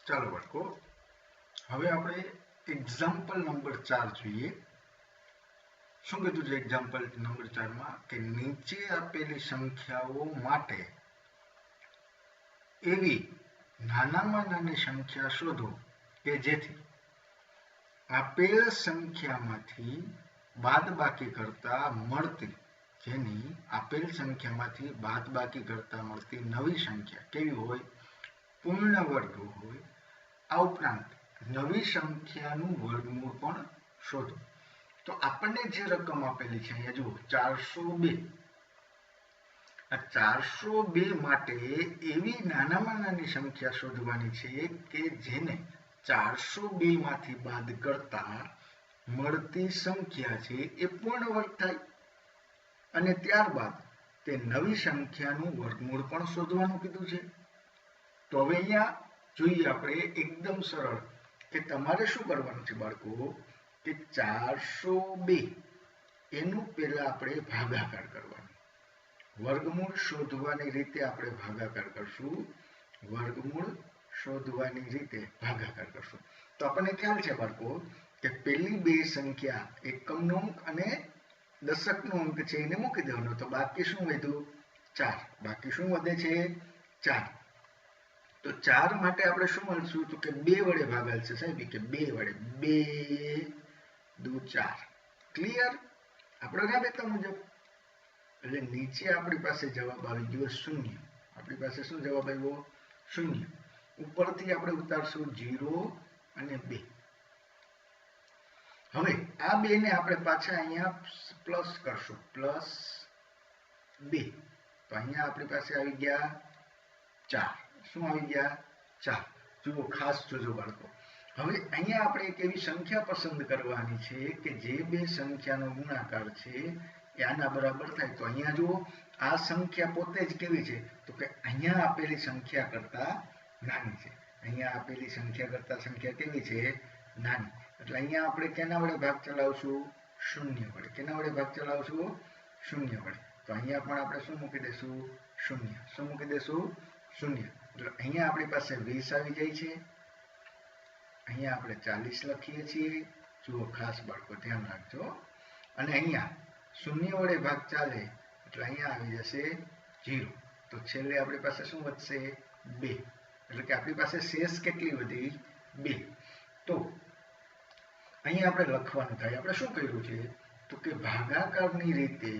ચાલો બાળકો, હવે આપણે એક્ઝામ્પલ નંબર 4 જોઈએ. શું કીધું છે એક્ઝામ્પલ નંબર 4માં કે નીચે આપેલી સંખ્યાઓ માટે એવી નાનામાં નાની સંખ્યા શોધો કે જેથી આપેલ સંખ્યામાંથી બાદબાકી કરતા મળતી નવી સંખ્યા કેવી હોય? પૂર્ણ વર્ગ હોય. આ ઉપરાંત નવી સંખ્યાનું વર્ગમૂળ પણ શોધો. તો આપણને જે રકમ આપેલી છે અહીંયા જુઓ 402. આ 402 માટે એવી નાનામાં નાની સંખ્યા શોધવાની છે કે જેને 402 માંથી બાદ કરતા મળતી સંખ્યા છે એ પૂર્ણ વર્ગ થાય અને ત્યારબાદ તે નવી સંખ્યાનું વર્ગમૂળ પણ શોધવાનું કીધું છે. તો હવે અહીંયા જોઈએ આપણે એકદમ સરળ કે તમારે શું કરવાનું છે બાળકો કે 402 એનું પહેલા આપણે ભાગાકાર કરવાનું. વર્ગમૂળ શોધવાની રીતે આપણે ભાગાકાર કરશું. તો આપણને ખ્યાલ છે બાળકો કે પહેલી બે સંખ્યા એકમનો અંક અને દશકનો અંક છે એને મૂકી દેવાનો. તો બાકી શું વધ્યું? 4. બાકી શું વધે છે? 4. તો 4 માટે આપણે શું મળશું? તો કે 2 વડે ભાગાલ છે સાહેબ, કે 2 વડે 2 દુ 4. ક્લિયર? આપણે રાબેતા મુજબ. એટલે નીચે આપણી પાસે જવાબ આવી ગયો 0. આપણી પાસે શું જવાબ આવ્યો? 0. ઉપરથી આપણે ઉતારશું 0 અને 2. હવે આ બે ને આપણે પાછા અહીંયા પ્લસ કરશું, +2. તો અહીંયા આપણી પાસે આવી ગયા 4. શું આવી ગયા? 4. જુઓ, ખાસ જોજો બાળકો. હવે અહીંયા આપણે એક એવી સંખ્યા પસંદ કરવાની છે કે જે બે સંખ્યાનો ગુણાકાર છે એ આના બરાબર થાય. તો અહીંયા જુઓ, આ સંખ્યા પોતે જ કેવી છે? તો કે અહીંયા આપેલી સંખ્યા કરતા નાની છે. અહીંયા આપેલી સંખ્યા કરતા સંખ્યા કેવી છે? નાની. એટલે અહીંયા આપણે કેના વડે ભાગ ચલાવશું? 0 વડે. કેના વડે ભાગ ચલાવશું? 0 વડે. તો અહીંયા પણ આપણે શું મૂકી દેશું? 0. શું મૂકી દેશું? 0. એટલે અહીંયા આપણી પાસે 20 આવી જાય છે. અહીંયા આપણે 40 લખીએ છીએ. જુઓ, ખાસ બાળકો ધ્યાન રાખજો. અને અહીંયા 0 વડે ભાગ ચાલે એટલે અહીંયા આવી જશે 0. તો છેલ્લે આપણી પાસે શું વધશે? 2. એટલે કે આપણી પાસે શેષ કેટલી વધી? 2. તો અહીંયા આપણે લખવાનું થાય. આપણે શું કર્યું છે? તો કે ભાગાકારની રીતે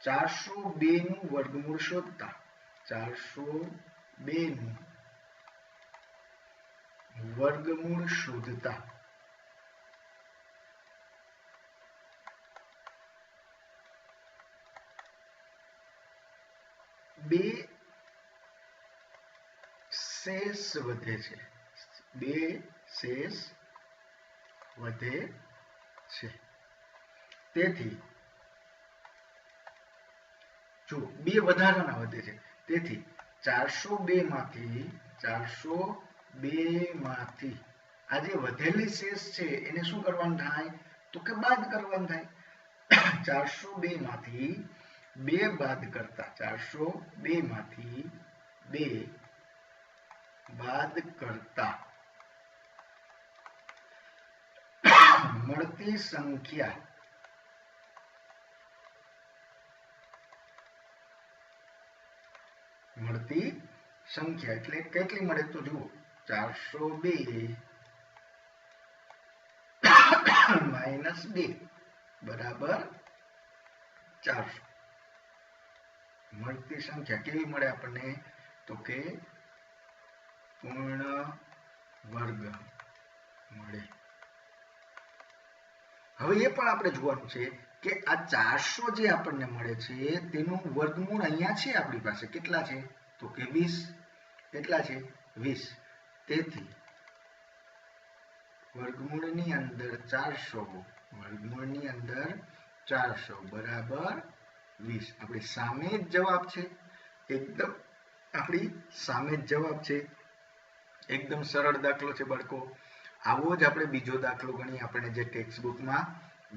402 નું વર્ગમૂળ શોધતા 402 નું વર્ગમૂળ શોધતા બે શેષ વધે છે. તેથી જો બે વધારાના વધે છે. તેથી 402 માંથી આ જે વધેલી શેષ છે એને શું કરવાનું થાય? તો કે બાદ કરવાનું થાય. 402 માંથી 2 બાદ કરતા 402 માંથી 2 બાદ કરતા મળતી સંખ્યા એટલે કેટલી મળે? તો જુઓ, 402 - 2 બરાબર 400. મળતી સંખ્યા કેવી મળે આપણને? તો કે પૂર્ણ વર્ગ મળે. હવે એ પણ આપણે જોવાનું છે કે આ 400 જે આપણને મળે છે તેનું વર્ગમૂળ અહીંયા છે આપણી પાસે. કેટલા છે? તો કે 20. કેટલા છે? 20. તેથી વર્ગમૂળની અંદર 400 બરાબર 20. આપણી સામે જ જવાબ છે. એકદમ આપણી સામે જ જવાબ છે. એકદમ સરળ દાખલો છે બાળકો. આવો જ આપણે બીજો દાખલો ગણીએ. આપણે જે ટેક્સ્ટ બુકમાં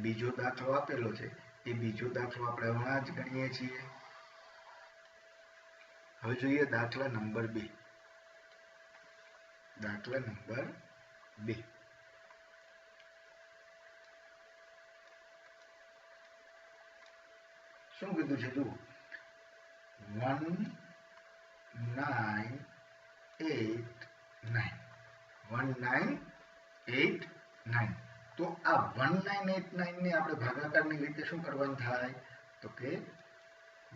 બીજો દાખલો આપેલો છે એ બીજો દાખલો આપણે હમણાં જ ગણીએ છીએ. હવે જોઈએ દાખલા નંબર 2. દાખલા નંબર 2. શું કીધું છે? જુઓ, 1989. 1989. તો આ 1989 ને આપણે ભાગાકારની રીતે શું કરવાનું થાય? તો કે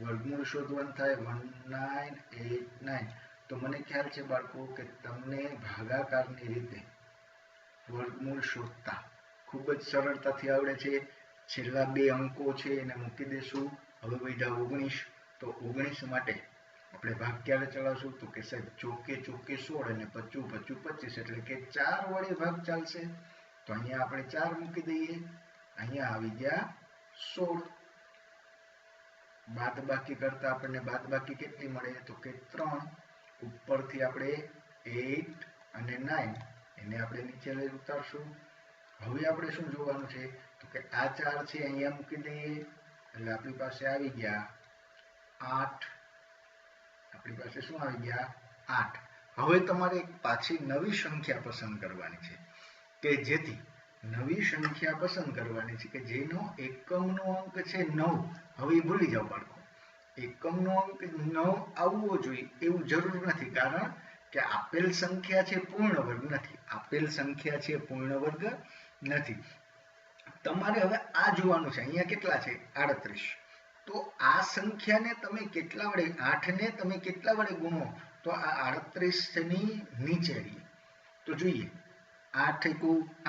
વર્ગમૂળ શોધવાનું થાય. 1989. તો મને ખ્યાલ છે બાળકો કે તમને ભાગાકારની રીતે વર્ગમૂળ શોધતા ખૂબ જ સરળતાથી આવડે છે. છેલ્લા 2 અંકો છે એને મૂકી દેશું. હવે વધ્યા 19. તો 19 માટે આપણે ભાગ ક્યારે ચલાવશું? તો કે સાહેબ ચોકે 16 અને 25 25, એટલે કે 4 વડે ભાગ ચાલશે. તો અહીંયા આપણે 4 મૂકી દઈએ. અહીંયા આવી ગયા 16. બાદબાકી કરતા આપણને બાદબાકી કેટલી મળે? તો કે 3. ઉપરથી આપણે 8 અને 9 એને આપણે નીચે લઈ ઉતારશું. હવે આપણે શું જોવાનું છે? તો કે આ 4 છે અહીંયા મૂકી દઈએ, એટલે આપણી પાસે આવી ગયા 8. આપણી પાસે શું આવી ગયા? 8. હવે તમારે એક પાછી નવી સંખ્યા પસંદ કરવાની છે, કે જેથી નવી સંખ્યા પસંદ કરવાની છે કે જેનો એકમનો અંક છે 9. હવે એ ભૂલી જાઓ બાળકો, એકમનો અંક 9 આવવો જોઈએ એવું જરૂર નથી, કારણ કે આપેલ સંખ્યા છે પૂર્ણ વર્ગ નથી. આપેલ સંખ્યા છે પૂર્ણ વર્ગ નથી. તમારે હવે આ જોવાનું છે. અહીંયા કેટલા છે? 38. તો આ સંખ્યાને તમે કેટલા વડે, 8 ને તમે કેટલા વડે ગુણો? તો આ 38 ની નીચે રહીએ. તો જોઈએ, 8 ×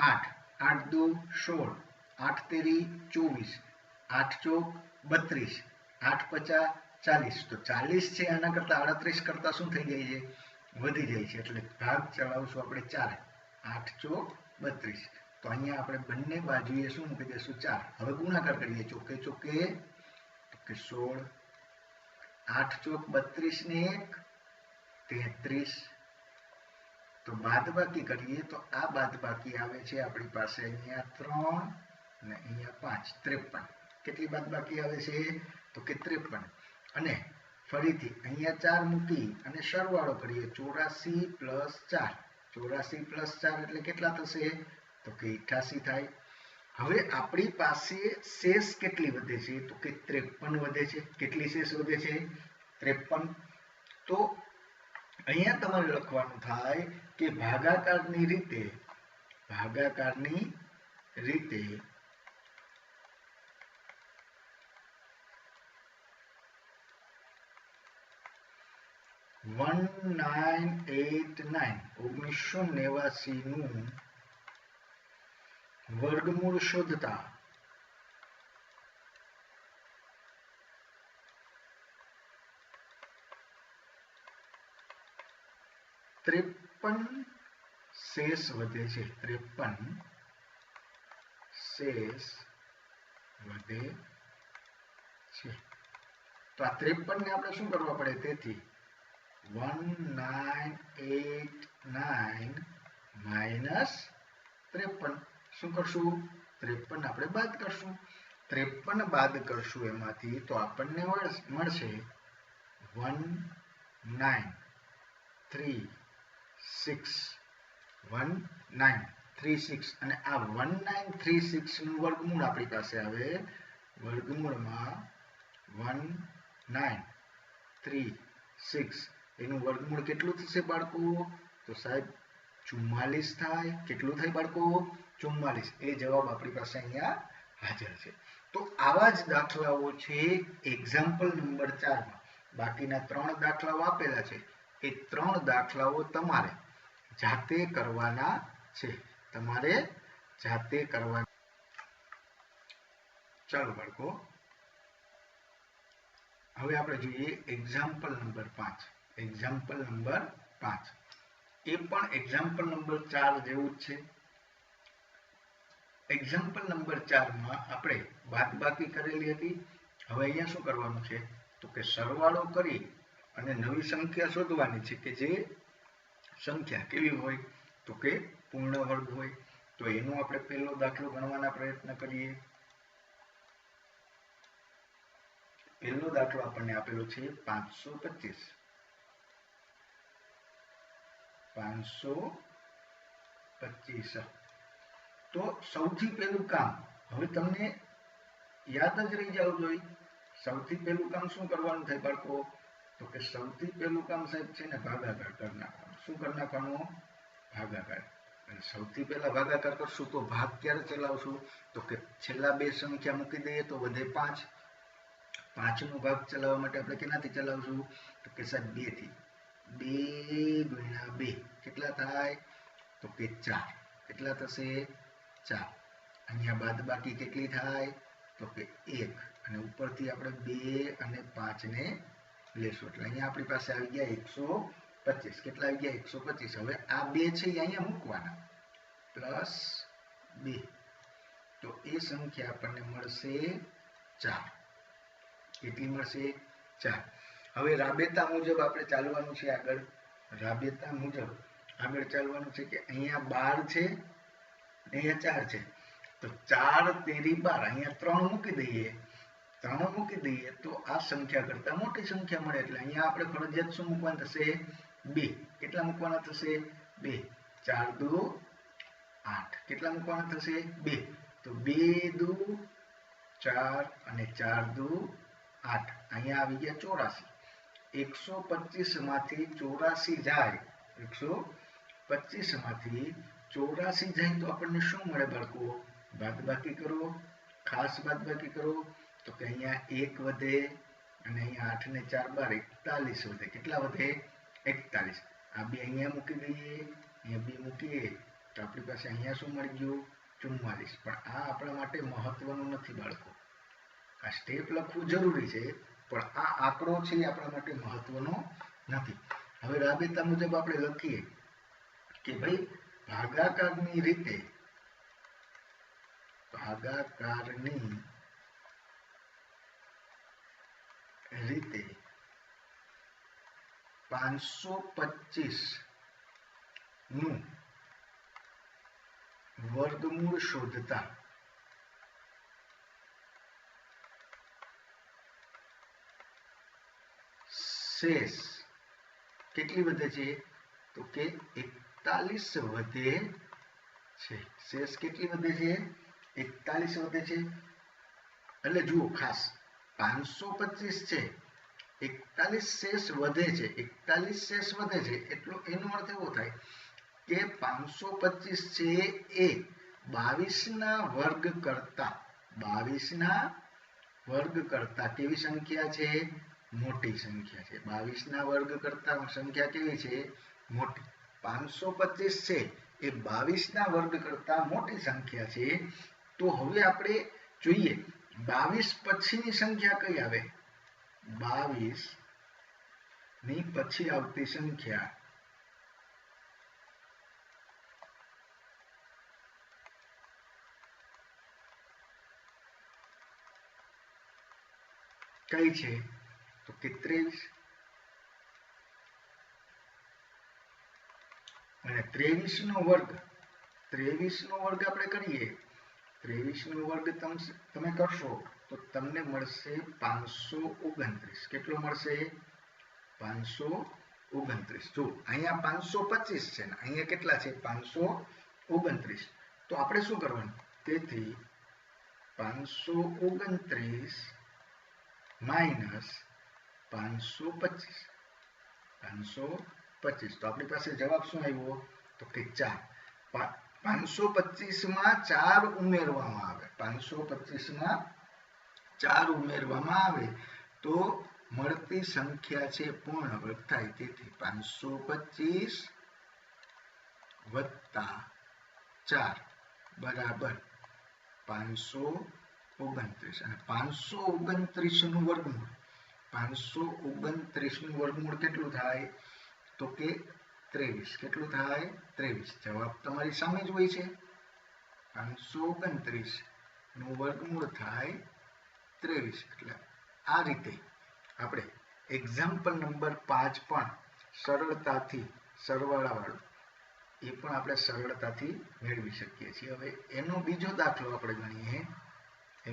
8, 8 × 2 16, 8 × 3 = 24, 8 × 4 = 32, 8 × 5 = 40. તો 40 છે આના કરતા 38 કરતા શું થઈ જાય છે? વધી જાય છે. એટલે ભાગ ચલાવશું આપણે 4. 8 × 32. તો અહીંયા આપણે બંને બાજુએ શું મૂકી દઈશું? 4. હવે ગુણાકાર કરીએ ચોકે ચોકે. તો કે 16, 8 × 32 ને 1 33. તો બાદબાકી કરીએ તો આ બાદબાકી આવે છે આપણી પાસે અહીંયા 3 અને અહીંયા 5, 53. કેટલી બાદબાકી આવે છે? તો કે 53. અને ફરીથી અહીંયા 4 મૂકી અને સરવાળો કરીએ. 84 + 4. 84 + 4 એટલે કેટલા થશે? તો કે 88 થાય. હવે આપણી પાસે શેષ કેટલી વધે છે? તો કે 53 વધે છે. કેટલી શેષ વધે છે? 53. તો અહીંયા તમારે લખવાનું થાય કે ભાગાકારની રીતે 1989 નું વર્ગમૂળ શોધતા ત્રેપન શેષ વધે છે. 53 શેષ વધે છે. તો આ 53 ને આપણે શું કરવા પડે? તેથી 1989 - 53. શું કરશું? 53 આપણે બાદ કરશું. 53 બાદ કરશું એમાંથી તો આપણને મળશે 1936. 1936. અને આ 1936 નું વર્ગમૂળ આપણી પાસે આવે. વર્ગમૂળમાં 1936 એનું વર્ગમૂળ કેટલું થશે બાળકો? તો સાહેબ 44 થાય. કેટલું થાય બાળકો? 44. એ જવાબ આપણી પાસે અહીંયા હાજર છે. તો આવા જ દાખલાઓ છે એક્ઝામ્પલ નંબર 4 માં. બાકીના 3 દાખલાઓ આપેલા છે. એ 3 દાખલાઓ તમારે જાતે કરવાના છે. તમારે જાતે કરવાના. ચાલો બાળકો, હવે આપણે જોઈએ એક્ઝામ્પલ નંબર 5. એક્ઝામ્પલ નંબર 5 એ પણ એક્ઝામ્પલ નંબર 4 જેવું જ છે. એક્ઝામ્પલ નંબર 4 માં આપણે બાદબાકી કરેલી હતી. હવે અહીંયા શું કરવાનું છે? તો કે સરવાળો કરી અને નવી સંખ્યા શોધવાની છે કે જે સંખ્યા કેવી હોય? તો કે પૂર્ણ વર્ગ હોય. તો એનો આપણે પહેલો દાખલો ગણવાના પ્રયત્ન કરીએ. પહેલો દાખલો આપણને આપેલો છે 525. 525. તો સૌથી પહેલું કામ હવે તમને યાદ જ રહી જવું જોઈએ. સૌથી પહેલું કામ શું કરવાનું થાય બાળકો? તો કે સૌથી પહેલું કામ સાહેબ છે ને ભાગાકાર કરી નાખવાનું. શું કરી નાખવાનું? ભાગાકાર. અને સૌથી પહેલા ભાગાકાર કરશું તો ભાગ ક્યારે ચલાવશું? તો કે છેલ્લા બે સંખ્યા મૂકી દઈએ તો વધે 5. 5 નો ભાગ ચલાવવા માટે આપણે કેનાથી ચલાવશું? તો કે સાહેબ 2 થી. 2 ગુણ્યા 2 કેટલા થાય? તો કે 4. કેટલા થશે? 4. અહીંયા બાદબાકી કેટલી થાય? તો કે 1. અને ઉપરથી આપણે 2 અને 5 ને લેશું એટલે અહીંયા આપણી પાસે આવી ગયા 125. કેટલા આવી ગયા? 125. હવે આ 2 છે એ અહીંયા મૂકવાના +2. તો એ સંખ્યા આપણને મળશે 4. કેટલી મળશે? 4. હવે રાબેતા મુજબ આપણે ચાલવાનું છે આગળ. રાબેતા મુજબ આગળ ચાલવાનું છે કે અહીંયા 12 છે અહીંયા 4 છે. તો 4 તેરી 12. અહીંયા 3 મૂકી દઈએ. 3 મૂકી દઈએ તો આ સંખ્યા કરતા મોટી સંખ્યા મળે એટલે અહીંયા આપણે ફરજિયાત શું મૂકવાનું થશે? 2. કેટલા મૂકવાના થશે? 2. 4 દુ 8. કેટલા મૂકવાના થશે? 2. તો 2 દુ 4 અને 4 દુ 8. અહીંયા આવી ગયા 84. 125 માંથી 84 જાય. 125 માંથી 84 જાય તો આપણને શું મળે બાળકો? બાદબાકી કરો. ખાસ બાદબાકી કરો તો કે અહીંયા 1 વધે અને અહીંયા 8 ને 4 12 41 વધે. કેટલા વધે? 41. આ બે અહીંયા મૂકી દઈએ. અહીંયા 2 મૂકીએ તો આપણી પાસે અહીંયા શું મળી ગયું? 44. પણ આ આપણા માટે મહત્વનું નથી બાળકો. આ સ્ટેપ લખવું જરૂરી છે પણ આ આંકડો છે એ આપણા માટે મહત્વનો નથી. હવે રાબેતા મુજબ આપણે લખીએ કે ભાઈ ભાગાકારની રીતે 525 નું વર્ગમૂળ શોધતા શેષ કેટલી વધે છે? તો કે 41 વધે છે. શેષ કેટલી વધે છે? 41 વધે છે. એટલે જુઓ ખાસ 525 છે 41 શેષ વધે છે. 41 શેષ વધે છે એટલો એનો અર્થ એવો થાય કે 525 છે એ 22 ના વર્ગ કરતા કેવી સંખ્યા છે? મોટી સંખ્યા છે. 22 ના વર્ગ કરતા સંખ્યા કેવી છે? મોટી. 525 છે એ 22 ના વર્ગ કરતા મોટી સંખ્યા છે. તો હવે આપણે જોઈએ 22 પછીની સંખ્યા કઈ આવે? 22 ની પછી આવતી સંખ્યા કઈ છે? તો કે 23. અને 23 નો વર્ગ આપણે કરીએ. 23 નો વર્ગ તમે કરશો તો તમને મળશે 529. કેટલો મળશે? 529. જો અહીંયા 525 છે ને અહીંયા કેટલા છે? 529. તો આપણે શું કરવાનું? તેથી 529 માઇનસ 525. તો આપણી પાસે જવાબ શું આવ્યો? તો કે 4. 525 માં 4 ઉમેરવામાં આવે. 525 માં 4 ઉમેરવામાં આવે તો મળતી સંખ્યા છે પૂર્ણ વર્ગ થાય. તેથી 525 વત્તા 4 બરાબર 529. અને 529 નું વર્ગમૂળ 529 નું વર્ગમૂળ કેટલું થાય? તો કે 23. કેટલું થાય? 23. જવાબ તમારી સામે જ હોય છે. 529 નું વર્ગમૂળ થાય 23. એટલે આ રીતે આપણે એક્ઝામ્પલ નંબર 5 પણ સરળતાથી સરવાળાવાળું એ પણ આપણે સરળતાથી મેળવી શકીએ છીએ. હવે એનો બીજો દાખલો આપણે ગણીએ.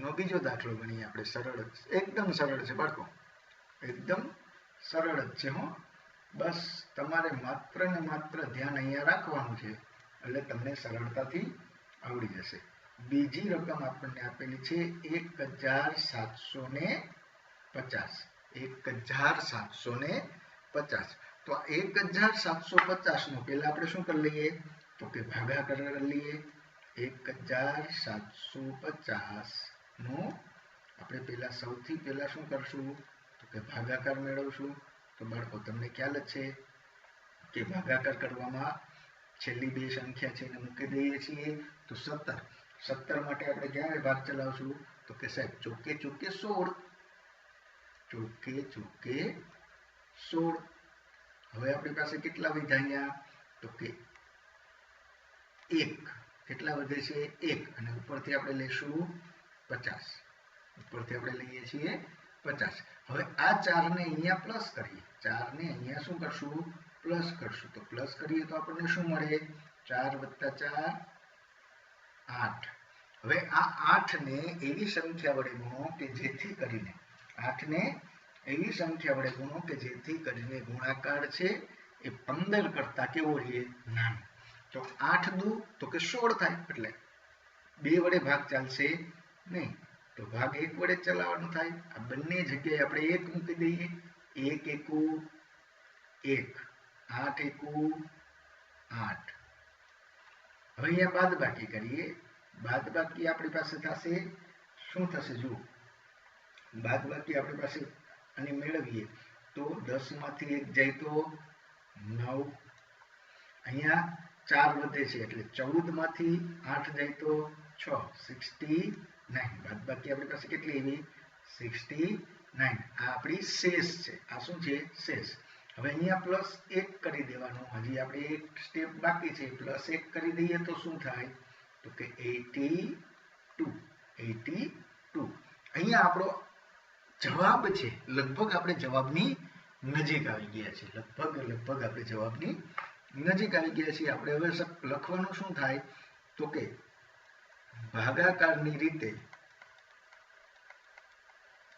બાજુનો બીજો દાખલો ગણીએ આપણે. સરળ એકદમ સરળ છે બાળકો, એકદમ સરળ જ છે હો. બસ તમારે માત્ર ને માત્ર ધ્યાન અહીંયા રાખવાનું છે એટલે તમને સરળતાથી આવડી જશે. બીજી રકમ આપણને આપેલી છે 1750. 1750. તો 1750 નો પહેલા આપણે શું કરી લઈએ તો કે ભાગાકાર કરી લઈએ. 1750 નો આપણે પહેલા સૌથી પહેલા શું કરશું તો કે ભાગાકાર મેળવશું. તો બાળકો તમને ખ્યાલ જ છે કે ભાગાકાર કરવામાં છેલ્લી બે સંખ્યા છે એને મૂકી દઈએ છીએ તો 17. 17 માટે આપણે ક્યારે ભાગ ચલાવશું તો કે સાહેબ ચોકે ચોકે 16. ચોકે ચોકે 16. હવે આપણી પાસે કેટલા વધ્યા અહીંયા તો કે 1. કેટલા વધે છે 1 અને ઉપરથી આપણે લઈશું 50. ઉપરથી આપણે લઈએ છીએ 50. હવે આ 4 ને અહીંયા પ્લસ કરીએ. 4 ને અહીંયા શું કરશું પ્લસ કરશું. તો પ્લસ કરીએ તો આપણને શું મળે 4 + 4 8. હવે આ 8 ને એવી સંખ્યા વડે ગુણો કે જેથી કરીને 8 ને એવી સંખ્યા વડે ગુણો કે જેથી કરીને ગુણાકાર છે એ 15 કરતા કેવો રહે નાનો. તો 8 દુ તો કે 16 થાય એટલે 2 વડે ભાગ ચાલશે નહીં તો ભાગ 1 વડે ચલાવવાનો થાય. આ બંને જગ્યાએ આપણે 1 મૂકી દઈએ. 1 એકુ 1, 8 એકુ 8. હવે અહીંયા બાદબાકી કરીએ. બાદબાકી આપણી પાસે થશે શું થશે જુઓ. બાદબાકી આપણી પાસે અને મેળવીએ તો 10 માંથી 1 જાય તો 9. અહીંયા 4 વધે છે એટલે 14 માંથી 8 જાય તો 6. 69. બાદબાકી આપણી પાસે કેટલી આવી 69. આ આપણી શેષ છે. આ શું છે શેષ. હવે અહીંયા +1 કરી દેવાનું. હજી આપણે એક સ્ટેપ બાકી છે. +1 કરી દઈએ તો શું થાય તો કે 82. 82. અહીંયા આપણો જવાબ છે. લગભગ આપણે જવાબની નજીક આવી ગયા છે. લગભગ આપણે જવાબની નજીક આવી ગયા છીએ. આપણે હવે લખવાનું શું થાય તો કે ભાગાકારની રીતે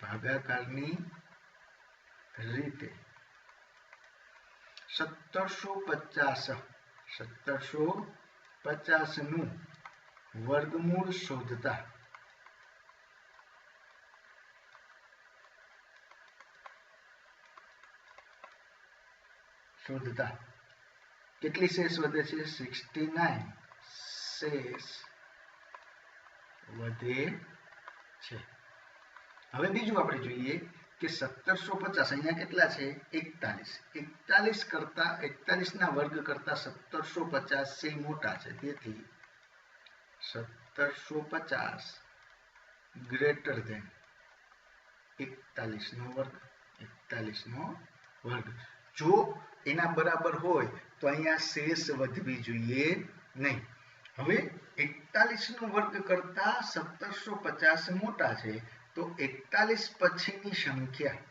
1750 નું વર્ગમૂળ શોધતા કેટલી શેષ વધે છે 69 શેષ વધે છે. હવે બીજું આપણે જોઈએ કે 1750 અહીંયા કેટલા છે 41 ના વર્ગ કરતા 1750 છે મોટા છે. તેથી 1750 ગ્રેટર ધેન 41 નો વર્ગ. જો એના બરાબર હોય તો અહીંયા શેષ વધવી જોઈએ નહીં. હવે 41 નો વર્ગ કરતા 1750 મોટા છે તો 41 પછીની સંખ્યા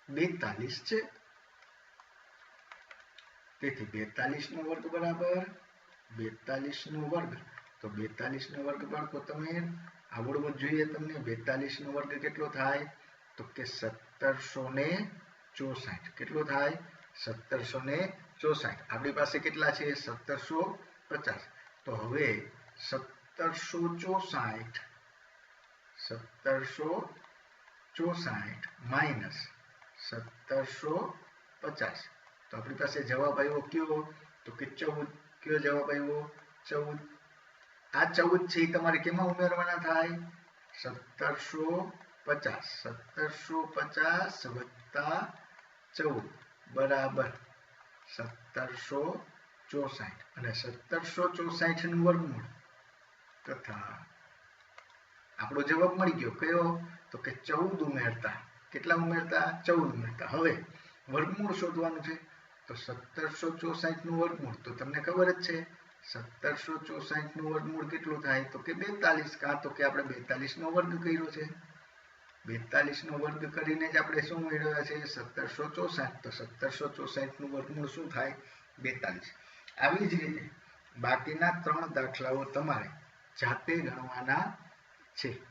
બેતાલીસ છે. તેથી 42 નો વર્ગ બરાબર 42 નો વર્ગ. તો 42 નો વર્ગ બાળકો તમે આવડવો જોઈએ તમને. 42 નો વર્ગ કેટલો થાય તો કે 1764. કેટલો થાય 1764. આપણી પાસે કેટલા છે 1750. તો હવે 1764 માઇનસ 1750. તો આપણી પાસે જવાબ આવ્યો કયો તો કે 14. કયો જવાબ આવ્યો 14. આ 14 છે એ તમારે કેમાં ઉમેરવાના થાય 1750. 1750 વત્તા 14 બરાબર 1764. અને 1764 નું વર્ગમૂળ તથા આપણો જવાબ મળી ગયો કયો તો કે 14 ઉમેરતા. કેટલા ઉમેરતા 14 ઉમેરતા. હવે વર્ગમૂળ શોધવાનું છે તો 1764 નું વર્ગમૂળ તો તમને ખબર જ છે 1764 નું વર્ગમૂળ કેટલું થાય તો કે 42. કાં તો કે આપણે 42 નો વર્ગ કર્યો છે. 42 નો વર્ગ કરીને જ આપણે શું મેળવ્યા છે 1764 તો 1764 નું વર્ગમૂળ શું થાય 42 આવી જ રીતે બાકીના 3 દાખલાઓ તમારે જાતે ગણવાના છે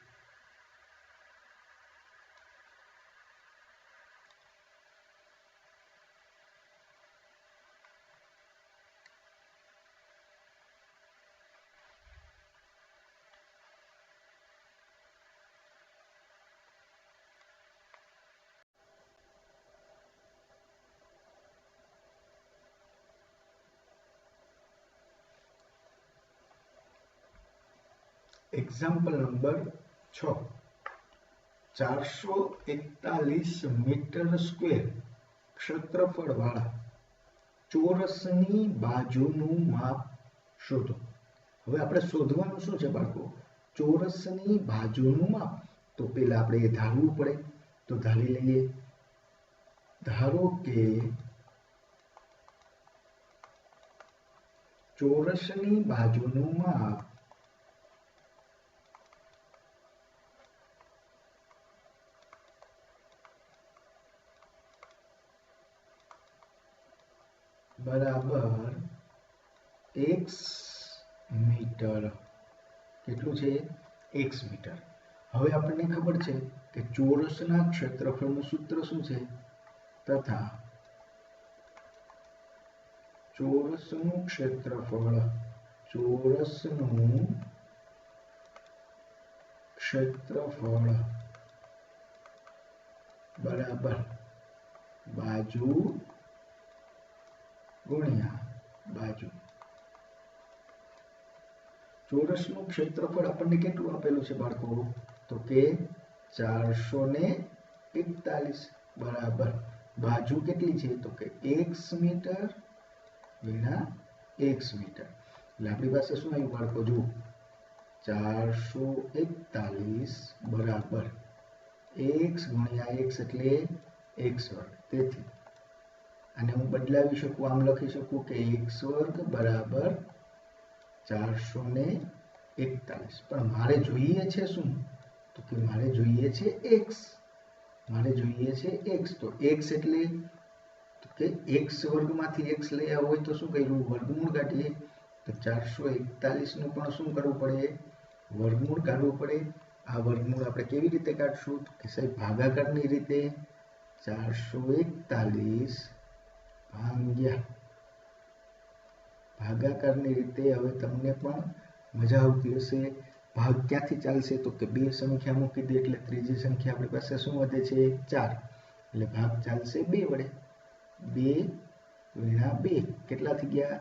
एग्जाम्पल नंबर 6 441 मीटर स्क्वेर क्षेत्रफळ वाला ચોરસની બાજુનું માપ શોધો હવે આપણે શોધવાનું શું છે બાળકો ચોરસની બાજુનું માપ તો પહેલા આપણે એ ધારવું પડે તો ધારી લઈએ ધારો કે ચોરસની બાજુનું માપ बराबर x मीटर કેટલું છે x મીટર હવે આપણને ખબર છે કે ચોરસના ક્ષેત્રફળનું સૂત્ર શું છે તથા ચોરસનું ક્ષેત્રફળ બરાબર બાજુ गुणिया बाजू ચોરસનું ક્ષેત્રફળ આપણને કેટલું આપેલું છે બાળકો તો કે 441 બરાબર બાજુ કેટલી છે તો કે x મીટર ગુણ્યા x મીટર એટલે આપણી પાસે શું આવ્યું બાળકો જો 441 બરાબર x ગુણ્યા x એટલે x વર્ગ તેથી અને હું બદલાવી શકું આમ લખી શકું કે x વર્ગ બરાબર 441 પણ મારે જોઈએ છે શું તો કે મારે જોઈએ છે x તો x એટલે તો કે x વર્ગમાંથી x લઈ આવો હોય તો શું કર્યું વર્ગમૂળ કાઢીએ તો 441 નું પણ શું કરવું પડે વર્ગમૂળ કાઢવું પડે આ વર્ગમૂળ આપણે કેવી રીતે કાઢશું તો કે સાહેબ ભાગાકારની રીતે 441 ભાગાકારની રીતે હવે તમને પણ મજા આવતી હશે ભાગ ક્યાંથી ચાલશે તો કે બે સંખ્યા મૂકી દે એટલે ત્રીજી સંખ્યા આપણી પાસે શું વધે છે 4 એટલે ભાગ ચાલશે 2 વડે 2 ગુણ્યા 2 કેટલા થઈ ગયા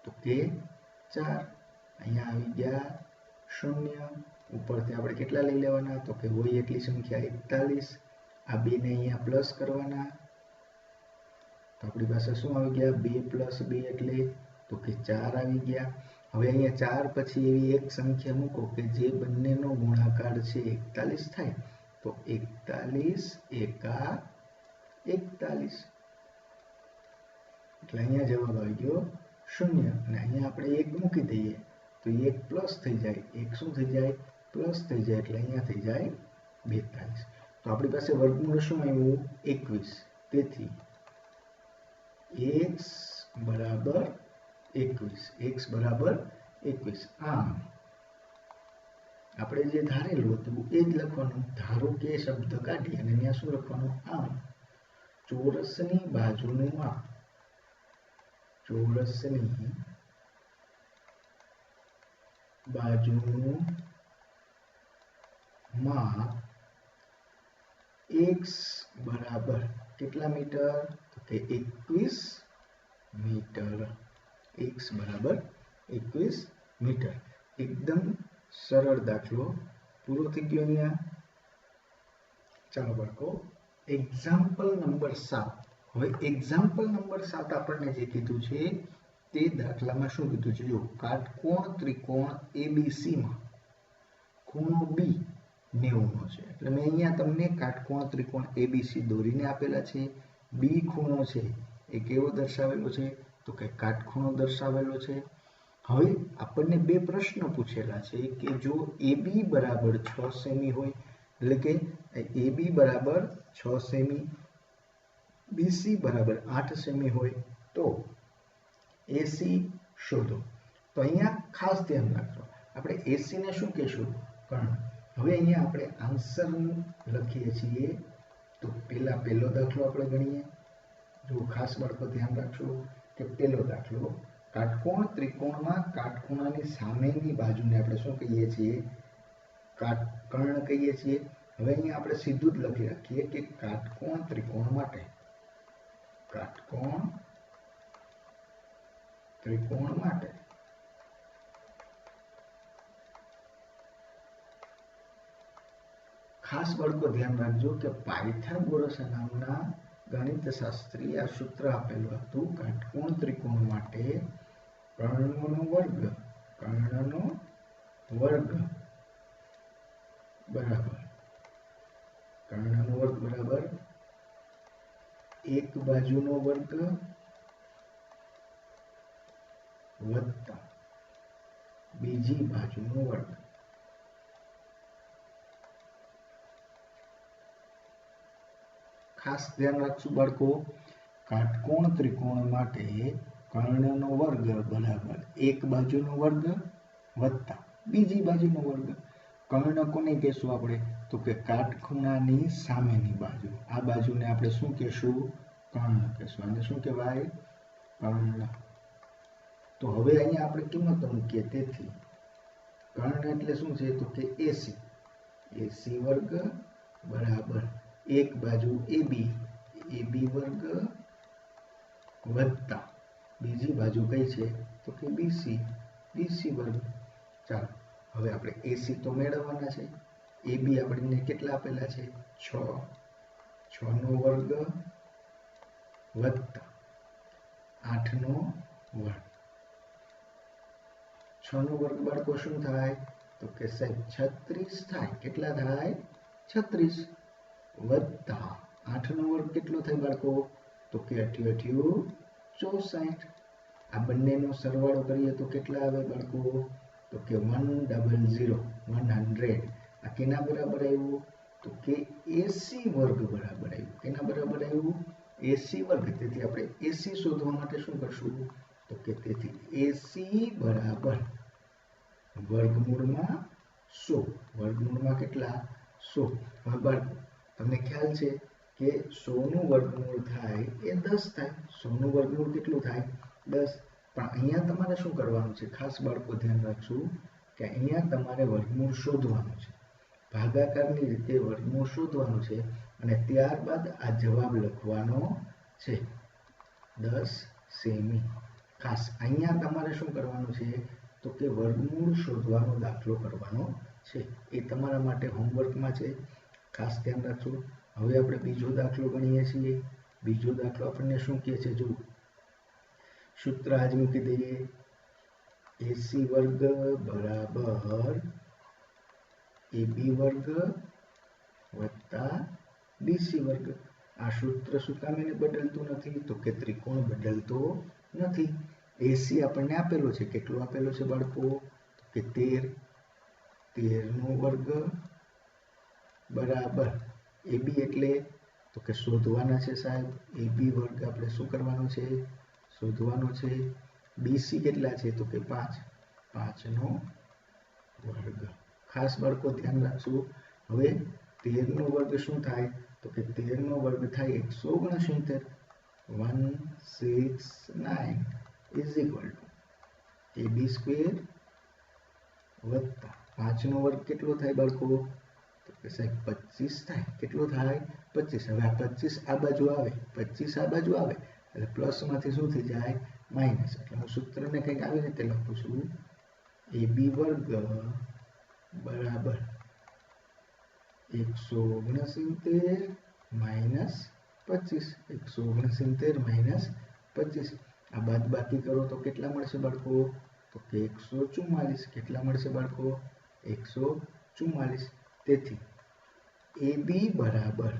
તો કે 4 અહીંયા આવી ગયા 0 ઉપરથી આપણે કેટલા લઈ લેવાના તો કે હોય એટલી સંખ્યા 41 આ બે ને અહીંયા પ્લસ કરવાના તો આપણી પાસે શું આવી ગયા 2 + 2 એટલે તો કે 4 આવી ગયા હવે અહીંયા 4 પછી એવી એક સંખ્યા મૂકો કે જે બંનેનો ગુણાકાર છે 41 થાય તો 41 એકા 41 એટલે અહીંયા જવાબ આવી ગયો 0 અને અહીંયા આપણે 1 મૂકી દઈએ તો 1 પ્લસ થઈ જાય 1 શું થઈ જાય પ્લસ થઈ જાય એટલે અહીંયા થઈ જાય 42 તો આપણી પાસે વર્ગમૂળ શું આવ્યું 21 તેથી x बराबर 21 आम આપણે જે ધારેલું હતું એ જ લખવાનું ધારો કે શબ્દ કાઢી અને અહીંયા શું લખવાનું આમ ચોરસની બાજુનું માપ x बराबर કેટલા મીટર તો કે 21 मीटर x बराबर 21 मीटर एकदम सरल दाखलो पूरो थी गयो अहींया चलो बाळको एग्जाम्पल नंबर 7 હવે एग्जाम्पल नंबर 7 આપણને જે કીધું છે તે દાખલામાં શું કીધું છે જો કાટકોણ ત્રિકોણ ABC માં ખૂણો B 90 નો છે એટલે મેં અહીંયા તમને કાટકોણ ત્રિકોણ ABC દોરીને આપેલા છે B ખૂણો છે એ કેવો દર્શાવેલો છે તો કે કાટખૂણો દર્શાવેલો છે હવે આપણને બે પ્રશ્ન પૂછેલા છે કે જો AB બરાબર 6 સેમી હોય એટલે કે AB બરાબર 6 સેમી, BC બરાબર 8 સેમી હોય તો AC શોધો. તો અહીંયા ખાસ ધ્યાન રાખજો, આપણે AC ને શું કહેશું? કર્ણ. હવે અહીંયા આપણે આન્સર લખીએ છીએ તો પહેલો દાખલો આપણે ગણીએ. જો ખાસ બાળકો ધ્યાન રાખજો કે પહેલો દાખલો, કાટકોણ ત્રિકોણમાં કાટખૂણાની સામેની બાજુને આપણે શું કહીએ છીએ? કર્ણ કહીએ છીએ. હવે અહીંયા આપણે સીધું જ લખી રાખીએ કે કાટકોણ ત્રિકોણ માટે, કાટકોણ ત્રિકોણ માટે ખાસ બાળકો ધ્યાન રાખજો કે પાયથાગોરસ નામના ગણિતશાસ્ત્રી આ સૂત્ર આપેલું હતું, કાટકોણ ત્રિકોણ માટે કર્ણનો વર્ગ બરાબર કર્ણનો વર્ગ બરાબર એક બાજુનો વર્ગ વત્તા બીજી બાજુનો વર્ગ. ખાસ ધ્યાન રાખશું બાળકો, કાટકોણ ત્રિકોણ માટે કર્ણનો વર્ગ બરાબર એક બાજુનો વર્ગ વત્તા બીજી બાજુનો વર્ગ. કર્ણ કોને કહેશું આપણે? તો કે કાટખૂણાની સામેની બાજુ. આ બાજુને આપણે શું કહેશું? કર્ણ કહેશું. આને શું કહેવાય? કર્ણ. તો હવે અહીંયા આપણે કિંમત મૂકીએ. તેથી કર્ણ એટલે શું છે? તો કે AC વર્ગ બરાબર એક બાજુ AB વર્ગ વત્તા બીજી બાજુ કઈ છે? તો કે BC વર્ગ. ચાલો હવે આપણે AC તો મેળવવાના છે. AB આપણને કેટલા આપેલા છે? 6 નો વર્ગ વત્તા 8 નો વર્ગ. 6 નો વર્ગ બાળકો શું થાય? તો કે સાહેબ 36 થાય. કેટલા થાય? 36 વત્તા 8 નો વર્ગ કેટલો થાય બાળકો? તો કે 8 64. આ બંનેનો સરવાળો કરીએ તો કેટલા આવે બાળકો? તો કે 100. આ કેના બરાબર આવ્યું? તો કે AC વર્ગ બરાબર આવ્યું. કેના બરાબર આવ્યું? AC વર્ગ. તેથી આપણે AC શોધવા માટે શું કરશું? તો કે તેથી AC બરાબર વર્ગમૂળમાં 100. વર્ગમૂળમાં કેટલા? 100. હવે બાળકો તમને ખ્યાલ છે કે 100 નું વર્ગમૂળ થાય એ 10 થાય. 100 નું વર્ગમૂળ કેટલું થાય? 10. પણ અહીંયા તમારે શું કરવાનું છે? ખાસ બાળકો ધ્યાન રાખશું કે અહીંયા તમારે વર્ગમૂળ શોધવાનું છે. ભાગાકારની રીતે વર્ગમૂળ શોધવાનું છે અને ત્યારબાદ આ જવાબ લખવાનો છે 10 સેમી. ખાસ અહીંયા તમારે શું કરવાનું છે? તો કે વર્ગમૂળ શોધવાનો દાખલો કરવાનો છે. એ તમારા માટે હોમવર્કમાં છે. ખાસ ધ્યાન રાખજો. હવે આપણે બીજો દાખલો ગણીએ છીએ. બીજો દાખલો આપણને શું કહે છે? જો સૂત્ર આજ મૂકી દઈએ. AC વર્ગ બરાબર AB વર્ગ વત્તા BC વર્ગ. આ સૂત્ર શું કામ એને બદલતું નથી? તો કે ત્રિકોણ બદલતો નથી. AC આપણને આપેલો છે. કેટલો આપેલો છે બાળકો? તો કે 13 નો વર્ગ બરાબર AB એટલે તો કે શોધવાના છે સાહેબ. AB વર્ગ આપણે શું કરવાનો છે? શોધવાનો છે. BC કેટલા છે? તો કે 5 નો વર્ગ. ખાસ બાળકો ધ્યાન રાખશું. હવે 13 નો વર્ગ શું થાય? તો કે 13 નો વર્ગ થાય 169. 169 is equal to AB square વત્તા 5 નો વર્ગ કેટલો થાય બાળકો? તો કે સાહેબ 25 થાય. કેટલો થાય? 25. હવે આ 25 આ બાજુ આવે, 25 આ બાજુ આવે એટલે પ્લસ માંથી શું થઈ જાય? માઇનસ. એટલે હું સૂત્રને કંઈક આવી રીતે લખું છું. AB વર્ગ બરાબર 169 માઇનસ 25. 169 માઇનસ 25. આ બાદ બાકી કરો તો કેટલા મળશે બાળકો? તો કે 144. કેટલા મળશે બાળકો? 144. તેથી AB બરાબર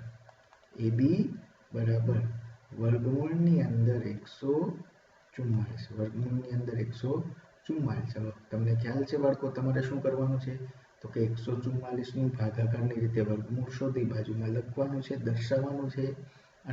વર્ગમૂળની અંદર 144. વર્ગમૂળની અંદર 144. હવે તમને ખ્યાલ છે બાળકો તમારે શું કરવાનું છે? તો કે 144 નું ભાગાકારની રીતે વર્ગમૂળ શોધી બાજુમાં લખવાનું છે, દર્શાવવાનું છે